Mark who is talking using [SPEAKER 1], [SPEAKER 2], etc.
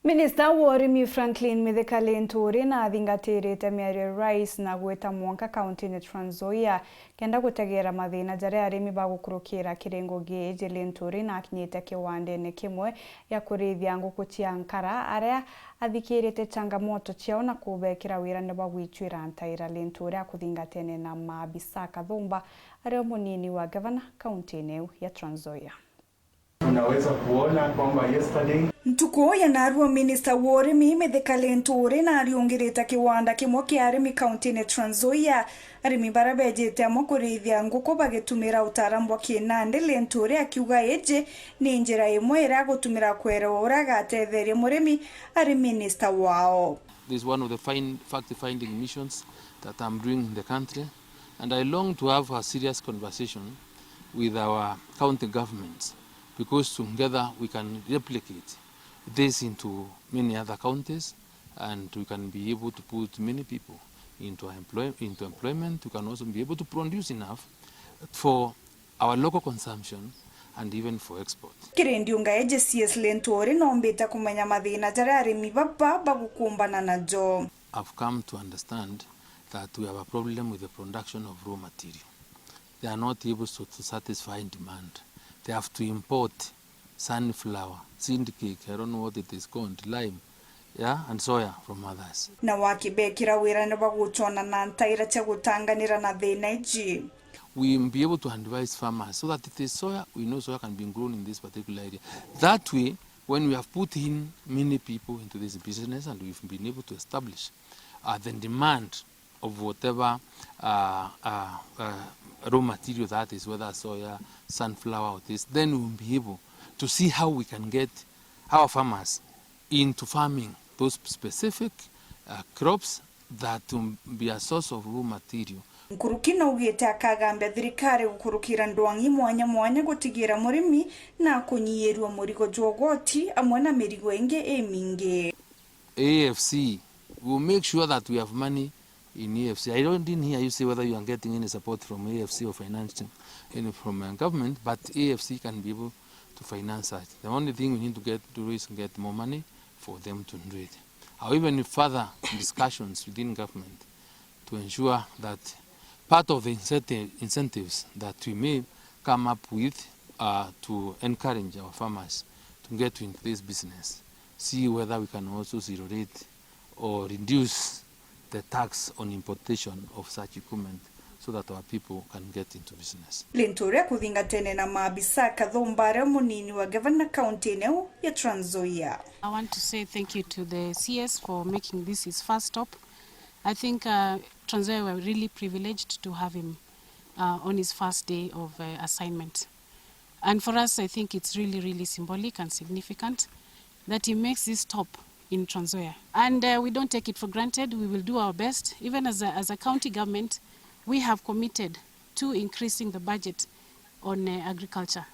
[SPEAKER 1] Minista Mûrîmi Franklin Mithika LINTURI na athingatirite miario rais na gwita mwanka kaunti-ini Trans Nzoia kenda gutegera mathina jaria arimi bagukurukira kirengo gije. LINTURI na akinyite kiwandeni kimwe ya kurithia nguku cia nkara aria athikirite changamoto ciao na kubekira wira ni bagwitwira ntaira. LINTURI akuthingatene na maabisa kathumba aria munini wa gavana kaunti-ini ya Trans Nzoia.
[SPEAKER 2] Unaweza kuona kwamba yesterday
[SPEAKER 1] Ntuko ya narua Minista Mûrîmi Mithika LINTURI na ariongirite kiwanda kimwe kia arimi kaunti-ini Trans Nzoia. Arimi barabejete amo kurithia nguku bagitumira utaaramu wa kinandi. LINTURI akiuga iji ni njira imwe ira gutumira kwera ura gatetheria murimi ari minista wao.
[SPEAKER 3] This is one of the fact-finding missions that I'm doing in the country, and I long to have a serious conversation with our county governments, because together we can replicate this into many other counties, and we can be able to put many people into employment. We can also be able to produce enough for our local consumption and even for export.
[SPEAKER 1] Kûthangîkîra eje CS LINTURI nombita kumenya mathina jaria arimi baba bagukumbana najo.
[SPEAKER 3] I've come to understand that we have a problem with the production of raw material. They are not able to satisfy demand. They have to import sunflower, seed cake, I don't know what it is called, lime, yeah, and soya from others.
[SPEAKER 1] Na wakibekira wira ni bagutona na ntaira cia gutanganira na thina iji.
[SPEAKER 3] We will be able to advise farmers so that if there's soya, we know soya can be grown in this particular area. That way, when we have put in many people into this business and we've been able to establish the demand of whatever raw material that is, whether soya, sunflower or this, then we will be able to see how we can get our farmers into farming those specific crops that will be a source of raw material.
[SPEAKER 1] Nkurukina ugite akagambia thirikari gukurukira ndwangi mwanya mwanya gutigira murimi na kunyiyerwa murigo jogoti amwe na mirigo inge eminge.
[SPEAKER 3] AFC will make sure that we have money in AFC. I didn't hear you say whether you are getting any support from AFC or financing from government, but AFC can be able to finance that. The only thing we need to do is get more money for them to do it. Or even further discussions within government to ensure that part of the incentives that we may come up with to encourage our farmers to get into this business. See whether we can also zero rate or reduce the tax on importation of such equipment so that our people can get into business.
[SPEAKER 1] LINTURI akuthingatene na maabisa kathumba aria munini wa gavana kaunti-ini ya Trans Nzoia.
[SPEAKER 4] I want to say thank you to the CS for making this his first stop. I think Trans Nzoia were really privileged to have him on his first day of assignment. And for us, I think it's really, really symbolic and significant that he makes this stop in Trans Nzoia. And we don't take it for granted. We will do our best. Even as a county government, we have committed to increasing the budget on agriculture.